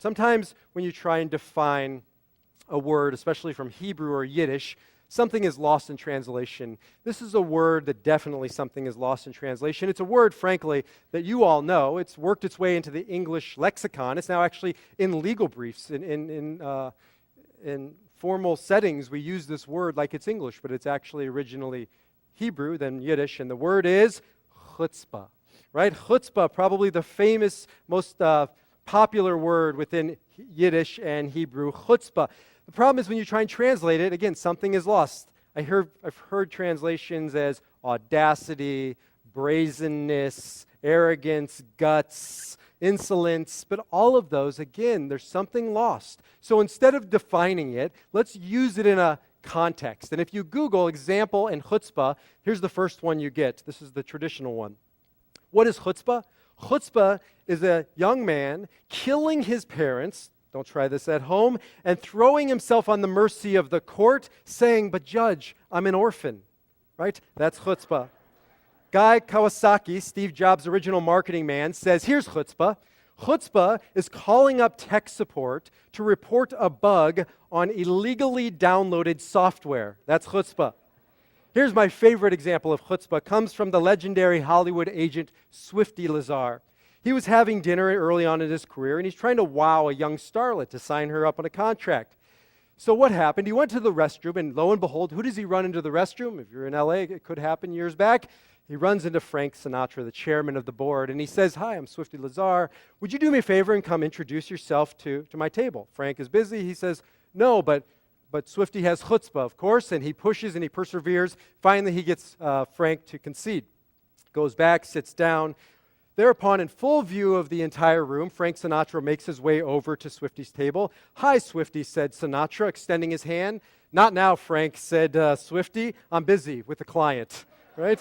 Sometimes when you try and define a word, especially from Hebrew or Yiddish, something is lost in translation. This is a word that definitely something is lost in translation. It's a word, frankly, that you all know. It's worked its way into the English lexicon. It's now actually in legal briefs. In formal settings, we use this word like it's English, but it's actually originally Hebrew, then Yiddish, and the word is chutzpah, right? Chutzpah, probably the famous, most popular word within Yiddish and Hebrew, chutzpah. The problem is when you try and translate it, again, something is lost. I've heard translations as audacity, brazenness, arrogance, guts, insolence, but all of those, again, there's something lost. So instead of defining it, let's use it in a context. And if you Google example and chutzpah, here's the first one you get. This is the traditional one. What is chutzpah? Chutzpah is a young man killing his parents, don't try this at home, and throwing himself on the mercy of the court, saying, "But judge, I'm an orphan." Right? That's chutzpah. Guy Kawasaki, Steve Jobs' original marketing man, says, here's chutzpah. Chutzpah is calling up tech support to report a bug on illegally downloaded software. That's chutzpah. Here's my favorite example of chutzpah. Comes from the legendary Hollywood agent Swifty Lazar. He was having dinner early on in his career, and he's trying to wow a young starlet to sign her up on a contract. So what happened? He went to the restroom, and lo and behold, who does he run into the restroom? If you're in LA, it could happen years back. He runs into Frank Sinatra, the chairman of the board, and he says, "Hi, I'm Swifty Lazar. Would you do me a favor and come introduce yourself to my table?" Frank is busy. He says, "No, but Swifty has chutzpah, of course," and he pushes and he perseveres. Finally, he gets Frank to concede. Goes back, sits down. Thereupon, in full view of the entire room, Frank Sinatra makes his way over to Swifty's table. "Hi, Swifty," said Sinatra, extending his hand. "Not now, Frank," said Swifty. "I'm busy with a client." Right?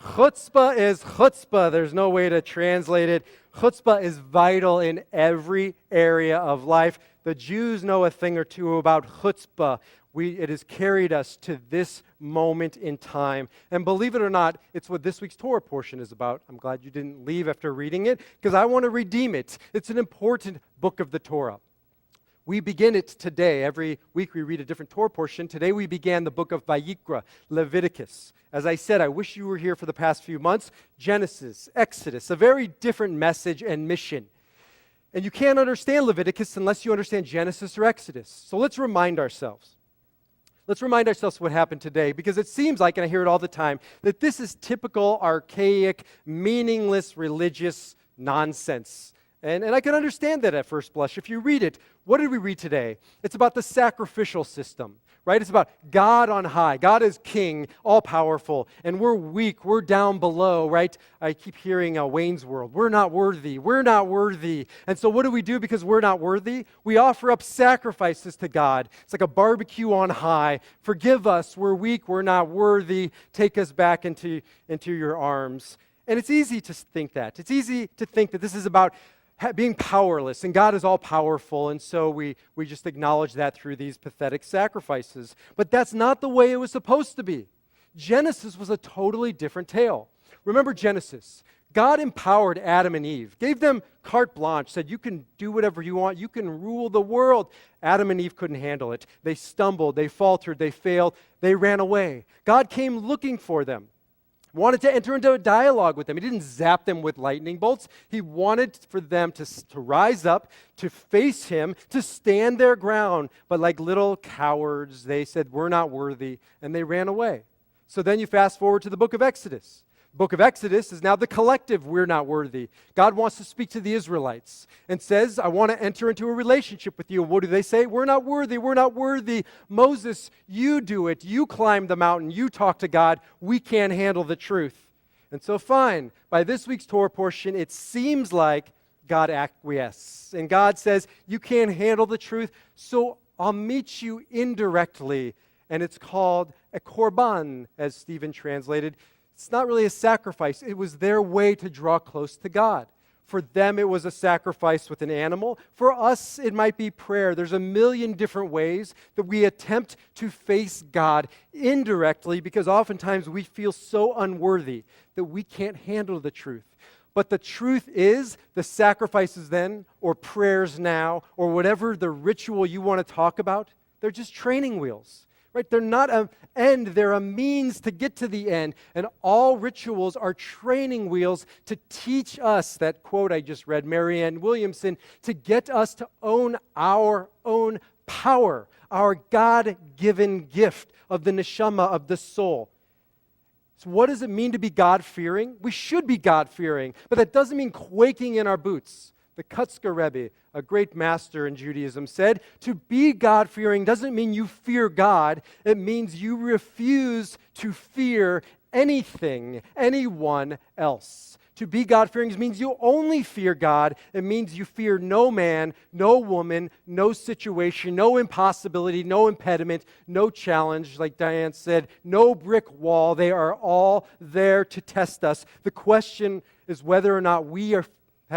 Chutzpah is chutzpah. There's no way to translate it. Chutzpah is vital in every area of life. The Jews know a thing or two about chutzpah. It has carried us to this moment in time. And believe it or not, it's what this week's Torah portion is about. I'm glad you didn't leave after reading it, because I want to redeem it. It's an important book of the Torah. We begin it today. Every week we read a different Torah portion. Today we began the book of Vayikra, Leviticus. As I said, I wish you were here for the past few months. Genesis, Exodus, a very different message and mission. And you can't understand Leviticus unless you understand Genesis or Exodus. So let's remind ourselves. Let's remind ourselves what happened today, because it seems like, and I hear it all the time, that this is typical, archaic, meaningless religious nonsense. And I can understand that at first blush. If you read it, what did we read today? It's about the sacrificial system, right? It's about God on high. God is king, all-powerful, and we're weak. We're down below, right? I keep hearing Wayne's World. We're not worthy. We're not worthy. And so what do we do because we're not worthy? We offer up sacrifices to God. It's like a barbecue on high. Forgive us. We're weak. We're not worthy. Take us back into your arms. And it's easy to think that. It's easy to think that this is about being powerless, and God is all-powerful, and so we just acknowledge that through these pathetic sacrifices. But that's not the way it was supposed to be. Genesis was a totally different tale. Remember Genesis. God empowered Adam and Eve, gave them carte blanche, said, "You can do whatever you want, you can rule the world." Adam and Eve couldn't handle it. They stumbled, they faltered, they failed, they ran away. God came looking for them. Wanted to enter into a dialogue with them. He didn't zap them with lightning bolts. He wanted for them to rise up, to face him, to stand their ground. But like little cowards, they said, "We're not worthy," and they ran away. So then you fast forward to the book of Exodus. The book of Exodus is now the collective "we're not worthy." God wants to speak to the Israelites and says, "I want to enter into a relationship with you." What do they say? "We're not worthy, we're not worthy. Moses, you do it. You climb the mountain. You talk to God. We can't handle the truth." And so fine, by this week's Torah portion, it seems like God acquiesces. And God says, "You can't handle the truth, so I'll meet you indirectly." And it's called a korban, as Stephen translated. It's not really a sacrifice. It was their way to draw close to God. For them, it was a sacrifice with an animal. For us, it might be prayer. There's a million different ways that we attempt to face God indirectly, because oftentimes we feel so unworthy that we can't handle the truth. But the truth is, the sacrifices then, or prayers now, or whatever the ritual you want to talk about, they're just training wheels, right? They're not an end, they're a means to get to the end. And all rituals are training wheels to teach us, that quote I just read, Marianne Williamson, to get us to own our own power, our God-given gift of the neshama, of the soul. So what does it mean to be God-fearing? We should be God-fearing, but that doesn't mean quaking in our boots. The Kutzker Rebbe, a great master in Judaism, said, to be God-fearing doesn't mean you fear God. It means you refuse to fear anything, anyone else. To be God-fearing means you only fear God. It means you fear no man, no woman, no situation, no impossibility, no impediment, no challenge. Like Diane said, no brick wall. They are all there to test us. The question is whether or not we have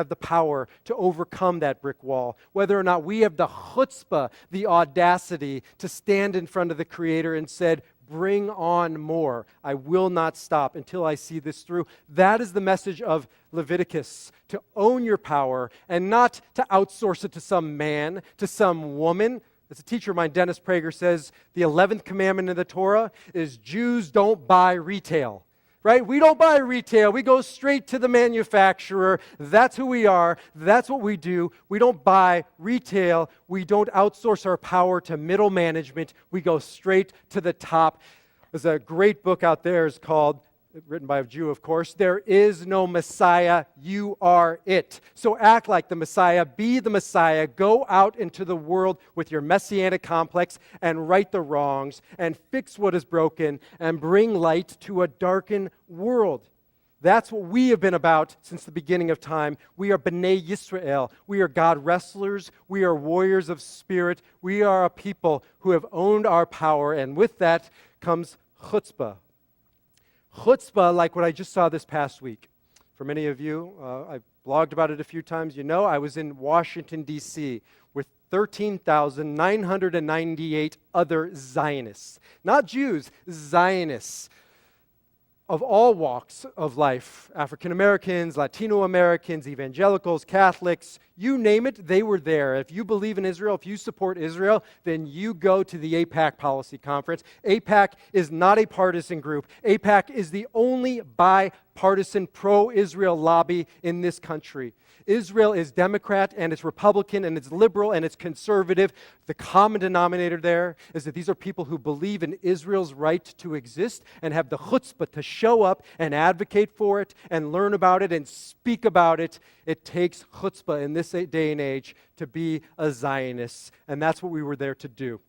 the power to overcome that brick wall, whether or not we have the chutzpah, the audacity to stand in front of the Creator and said, bring on more. I will not stop until I see this through. That is the message of Leviticus, to own your power and not to outsource it to some man, to some woman. As a teacher of mine, Dennis Prager, says, the 11th commandment in the Torah is Jews don't buy retail. Right? We don't buy retail. We go straight to the manufacturer. That's who we are. That's what we do. We don't buy retail. We don't outsource our power to middle management. We go straight to the top. There's a great book out there. It's called, written by a Jew, of course, There Is No Messiah, You Are It. So act like the Messiah, be the Messiah, go out into the world with your messianic complex and right the wrongs and fix what is broken and bring light to a darkened world. That's what we have been about since the beginning of time. We are B'nai Yisrael. We are God wrestlers. We are warriors of spirit. We are a people who have owned our power, and with that comes chutzpah. Chutzpah, like what I just saw this past week. For many of you, I've blogged about it a few times. You know, I was in Washington, D.C. with 13,998 other Zionists. Not Jews, Zionists of all walks of life. African Americans, Latino Americans, evangelicals, Catholics, you name it, they were there. If you believe in Israel, if you support Israel, then you go to the AIPAC Policy Conference. AIPAC is not a partisan group. AIPAC is the only bipartisan pro-Israel lobby in this country. Israel is Democrat, and it's Republican, and it's liberal, and it's conservative. The common denominator there is that these are people who believe in Israel's right to exist and have the chutzpah to show up and advocate for it and learn about it and speak about it. It takes chutzpah in this day and age to be a Zionist, and that's what we were there to do.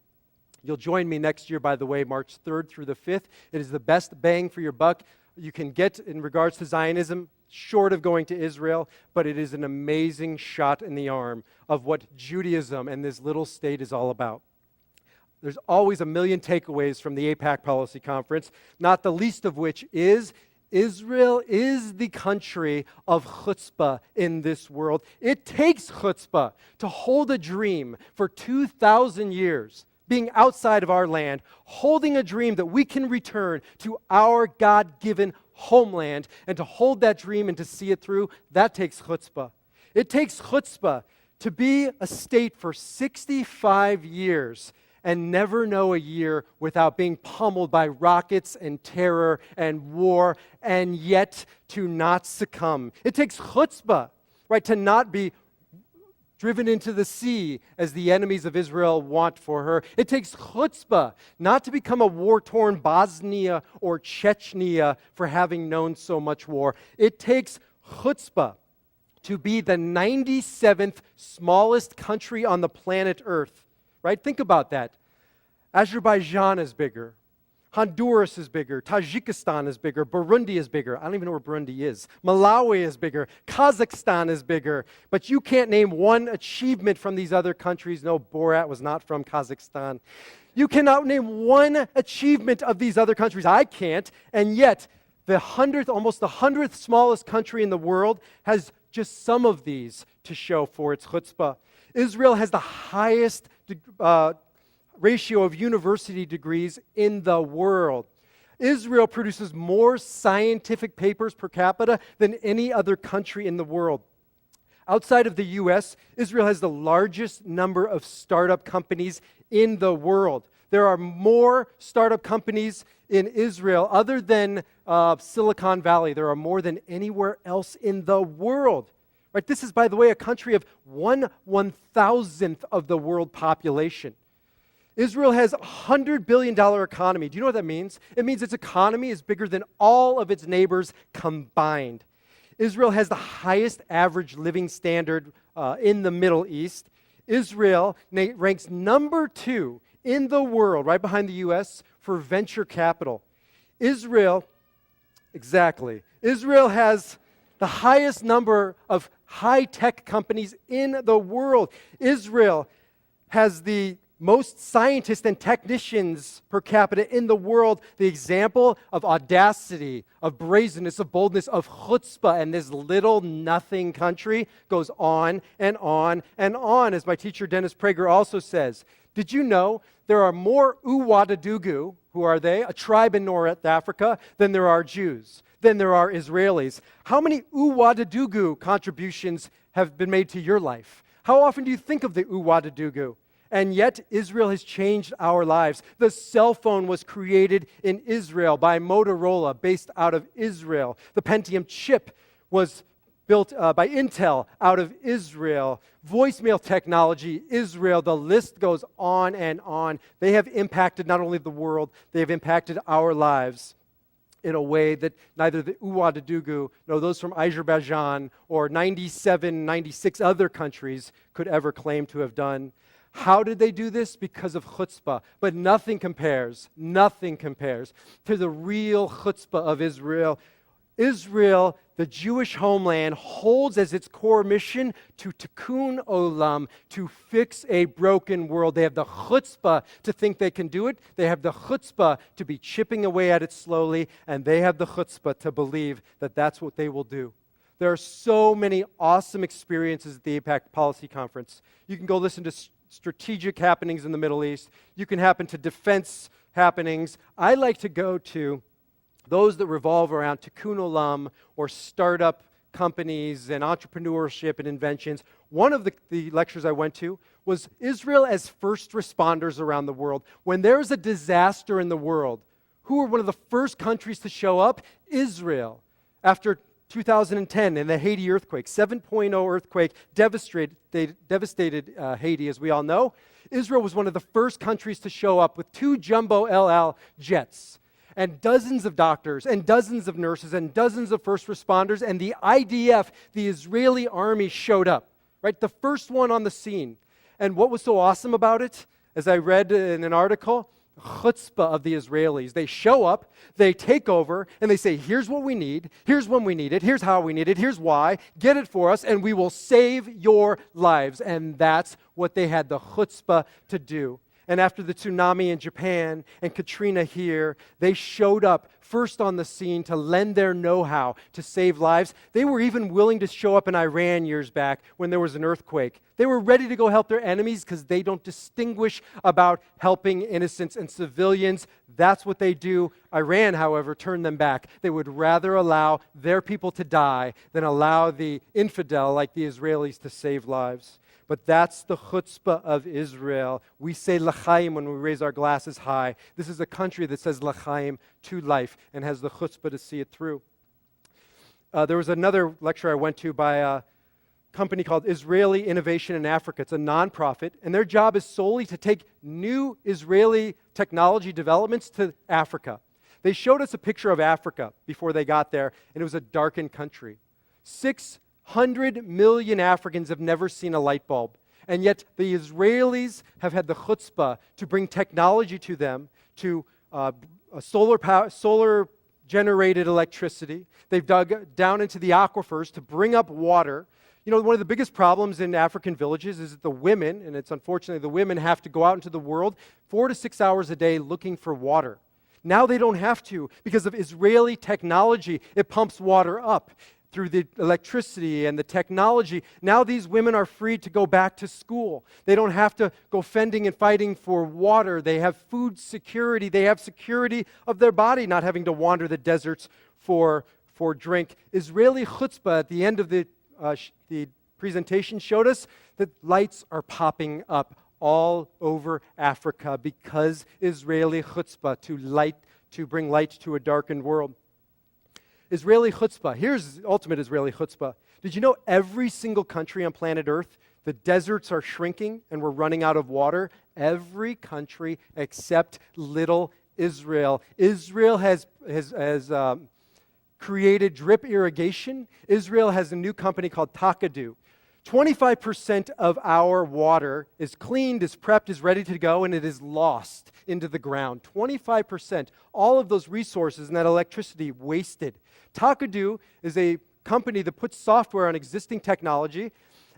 You'll join me next year, by the way, March 3rd through the 5th. It is the best bang for your buck you can get in regards to Zionism, short of going to Israel, but it is an amazing shot in the arm of what Judaism and this little state is all about. There's always a million takeaways from the AIPAC Policy Conference, not the least of which is Israel is the country of chutzpah in this world. It takes chutzpah to hold a dream for 2,000 years, being outside of our land, holding a dream that we can return to our God-given homeland, and to hold that dream and to see it through. That takes chutzpah. It takes chutzpah to be a state for 65 years and never know a year without being pummeled by rockets and terror and war, and yet to not succumb. It takes chutzpah, right, to not be driven into the sea as the enemies of Israel want for her. It takes chutzpah not to become a war-torn Bosnia or Chechnya for having known so much war. It takes chutzpah to be the 97th smallest country on the planet Earth, right? Think about that. Azerbaijan is bigger. Honduras is bigger. Tajikistan is bigger. Burundi is bigger. I don't even know where Burundi is. Malawi is bigger. Kazakhstan is bigger. But you can't name one achievement from these other countries. No, Borat was not from Kazakhstan. You cannot name one achievement of these other countries. I can't. And yet, almost the 100th smallest country in the world has just some of these to show for its chutzpah. Israel has the highest ratio of university degrees in the world. Israel produces more scientific papers per capita than any other country in the world. Outside of the U.S., Israel has the largest number of startup companies in the world. There are more startup companies in Israel other than Silicon Valley. There are more than anywhere else in the world. Right? This is, by the way, a country of 1/1000th of the world population. Israel has a $100 billion economy. Do you know what that means? It means its economy is bigger than all of its neighbors combined. Israel has the highest average living standard in the Middle East. Israel ranks number 2 in the world, right behind the U.S., for venture capital. Israel has the highest number of high-tech companies in the world. Israel has the most scientists and technicians per capita in the world. The example of audacity, of brazenness, of boldness, of chutzpah in this little nothing country goes on and on and on. As my teacher Dennis Prager also says, did you know there are more Uwadadugu, who are they? A tribe in North Africa, than there are Jews, than there are Israelis. How many Uwadadugu contributions have been made to your life? How often do you think of the Uwadadugu? And yet, Israel has changed our lives. The cell phone was created in Israel by Motorola, based out of Israel. The Pentium chip was built by Intel out of Israel. Voicemail technology, Israel. The list goes on and on. They have impacted not only the world, they have impacted our lives in a way that neither the Uwadadugu, nor those from Azerbaijan, or 96 other countries could ever claim to have done. How did they do this? Because of chutzpah. But nothing compares to the real chutzpah of Israel. Israel, the Jewish homeland, holds as its core mission to tikkun olam, to fix a broken world. They have the chutzpah to think they can do it. They have the chutzpah to be chipping away at it slowly. And they have the chutzpah to believe that that's what they will do. There are so many awesome experiences at the AIPAC Policy Conference. You can go listen to strategic happenings in the Middle East. You can happen to defense happenings. I like to go to those that revolve around tikkun olam or startup companies and entrepreneurship and inventions. One of the lectures I went to was Israel as first responders around the world. When there's a disaster in the world, who are one of the first countries to show up? Israel. After 2010 in the Haiti earthquake, 7.0 earthquake devastated Haiti, as we all know. Israel was one of the first countries to show up with 2 jumbo El Al jets and dozens of doctors and dozens of nurses and dozens of first responders, and the IDF, the Israeli army, showed up, right? The first one on the scene. And what was so awesome about it, as I read in an article, chutzpah of the Israelis. They show up, they take over, and they say, here's what we need, here's when we need it, here's how we need it, here's why, get it for us, and we will save your lives. And that's what they had the chutzpah to do. And after the tsunami in Japan and Katrina here, they showed up first on the scene to lend their know-how to save lives. They were even willing to show up in Iran years back when there was an earthquake. They were ready to go help their enemies because they don't distinguish about helping innocents and civilians. That's what they do. Iran, however, turned them back. They would rather allow their people to die than allow the infidel like the Israelis to save lives. But that's the chutzpah of Israel. We say l'chaim when we raise our glasses high. This is a country that says l'chaim, to life, and has the chutzpah to see it through. There was another lecture I went to by a company called Israeli Innovation in Africa. It's a nonprofit, and their job is solely to take new Israeli technology developments to Africa. They showed us a picture of Africa before they got there, and it was a darkened country. 600 million Africans have never seen a light bulb. And yet the Israelis have had the chutzpah to bring technology to them, to solar generated electricity. They've dug down into the aquifers to bring up water. You know, one of the biggest problems in African villages is that the women, and it's unfortunately the women, have to go out into the world 4 to 6 hours a day looking for water. Now they don't have to because of Israeli technology. It pumps water up through the electricity and the technology. Now these women are free to go back to school. They don't have to go fending and fighting for water. They have food security. They have security of their body, not having to wander the deserts for drink. Israeli chutzpah at the end of the presentation showed us that lights are popping up all over Africa because Israeli chutzpah to bring light to a darkened world. Israeli chutzpah. Here's ultimate Israeli chutzpah. Did you know every single country on planet Earth, the deserts are shrinking and we're running out of water? Every country except little Israel. Israel has created drip irrigation. Israel has a new company called Takadu. 25% of our water is cleaned, is prepped, is ready to go, and it is lost into the ground. 25%. All of those resources and that electricity wasted. Takadu is a company that puts software on existing technology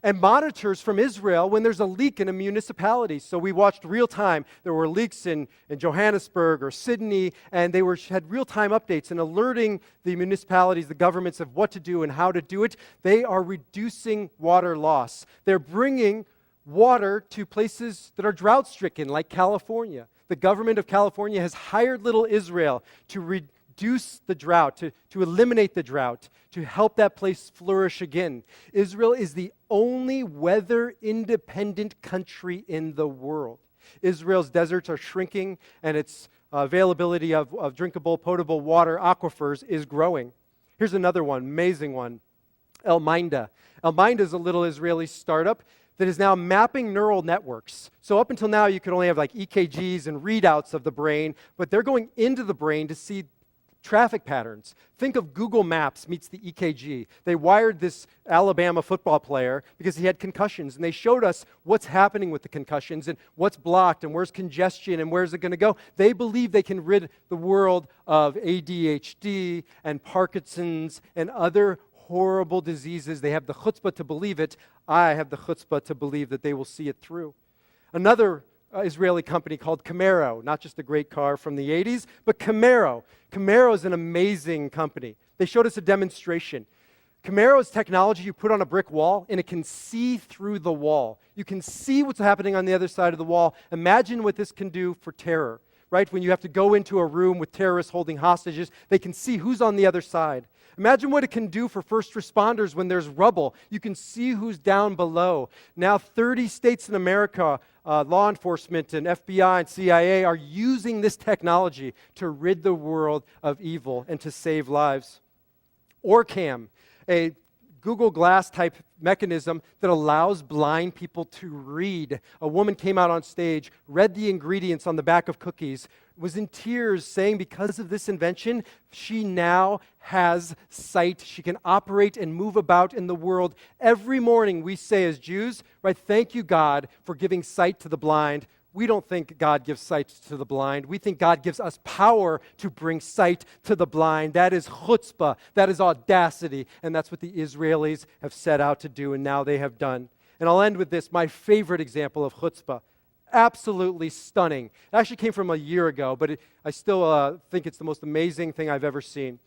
and monitors from Israel when there's a leak in a municipality. So we watched real time. There were leaks in Johannesburg or Sydney, and they had real-time updates and alerting the municipalities, the governments, of what to do and how to do it. They are reducing water loss. They're bringing water to places that are drought-stricken, like California. The government of California has hired little Israel to reduce the drought, to eliminate the drought, to help that place flourish again. Israel is the only weather-independent country in the world. Israel's deserts are shrinking, and its availability of drinkable, potable water aquifers is growing. Here's another one, amazing one, El Minda. El Minda is a little Israeli startup that is now mapping neural networks. So up until now, you could only have like EKGs and readouts of the brain, but they're going into the brain to see traffic patterns. Think of Google Maps meets the EKG. They wired this Alabama football player because he had concussions, and they showed us what's happening with the concussions and what's blocked and where's congestion and where's it going to go. They believe they can rid the world of ADHD and Parkinson's and other horrible diseases. They have the chutzpah to believe it. I have the chutzpah to believe that they will see it through. Another Israeli company called Camaro, not just a great car from the 80s, but Camaro. Camaro is an amazing company. They showed us a demonstration. Camaro's technology you put on a brick wall, and it can see through the wall. You can see what's happening on the other side of the wall. Imagine what this can do for terror, right? When you have to go into a room with terrorists holding hostages, they can see who's on the other side. Imagine what it can do for first responders when there's rubble. You can see who's down below. Now 30 states in America, law enforcement and FBI and CIA are using this technology to rid the world of evil and to save lives. Orcam, a Google Glass type mechanism that allows blind people to read. A woman came out on stage, read the ingredients on the back of cookies, was in tears saying because of this invention, she now has sight. She can operate and move about in the world. Every morning we say as Jews, right, thank you, God, for giving sight to the blind. We don't think God gives sight to the blind. We think God gives us power to bring sight to the blind. That is chutzpah. That is audacity. And that's what the Israelis have set out to do, and now they have done. And I'll end with this, my favorite example of chutzpah. Absolutely stunning. It actually came from a year ago, but I still think it's the most amazing thing I've ever seen.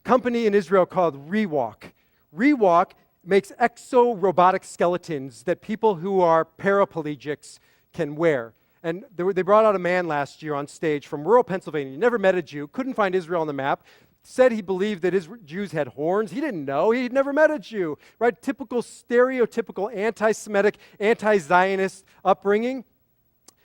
Company in Israel called Ruach. Ruach makes exo-robotic skeletons that people who are paraplegics can wear. And they brought out a man last year on stage from rural Pennsylvania. He never met a Jew, couldn't find Israel on the map, said he believed that Jews had horns. He didn't know. He'd never met a Jew, right? Typical stereotypical anti-Semitic, anti-Zionist upbringing.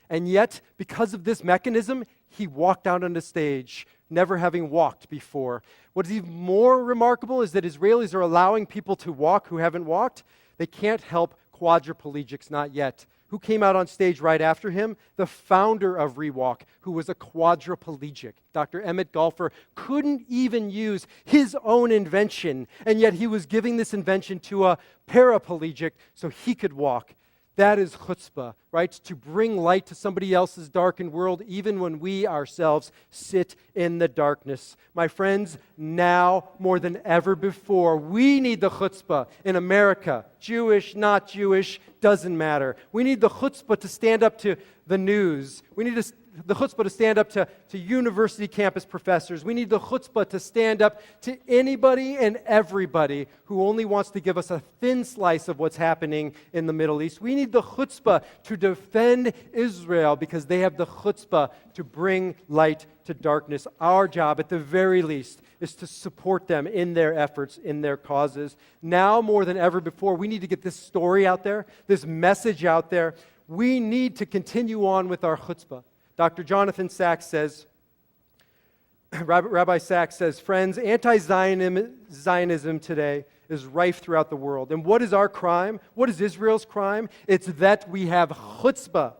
And yet, because of this mechanism, he walked out on the stage, never having walked before. What is even more remarkable is that Israelis are allowing people to walk who haven't walked. They can't help quadriplegics, not yet. Who came out on stage right after him? The founder of Ruach, who was a quadriplegic. Dr. Emmett Golfer couldn't even use his own invention, and yet he was giving this invention to a paraplegic so he could walk. That is chutzpah, right? To bring light to somebody else's darkened world, even when we ourselves sit in the darkness. My friends, now more than ever before, we need the chutzpah in America. Jewish, not Jewish, doesn't matter. We need the chutzpah to stand up to the news. We need the chutzpah to stand up to university campus professors. We need the chutzpah to stand up to anybody and everybody who only wants to give us a thin slice of what's happening in the Middle East. We need the chutzpah to defend Israel because they have the chutzpah to bring light to darkness. Our job, at the very least, is to support them in their efforts, in their causes. Now more than ever before, we need to get this story out there, this message out there. We need to continue on with our chutzpah. Dr. Jonathan Sachs says, Rabbi Sachs says, friends, anti-Zionism today is rife throughout the world. And what is our crime? What is Israel's crime? It's that we have chutzpah.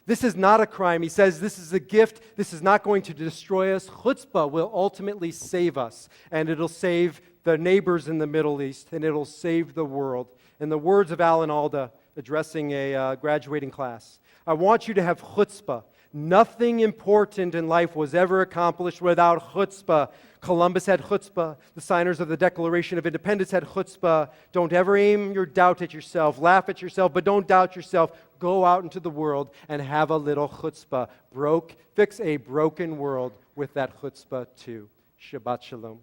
This is not a crime. He says this is a gift. This is not going to destroy us. Chutzpah will ultimately save us, and it'll save the neighbors in the Middle East, and it'll save the world. In the words of Alan Alda, addressing a graduating class, I want you to have chutzpah. Nothing important in life was ever accomplished without chutzpah. Columbus had chutzpah. The signers of the Declaration of Independence had chutzpah. Don't ever aim your doubt at yourself. Laugh at yourself, but don't doubt yourself. Go out into the world and have a little chutzpah. Fix a broken world with that chutzpah too. Shabbat shalom.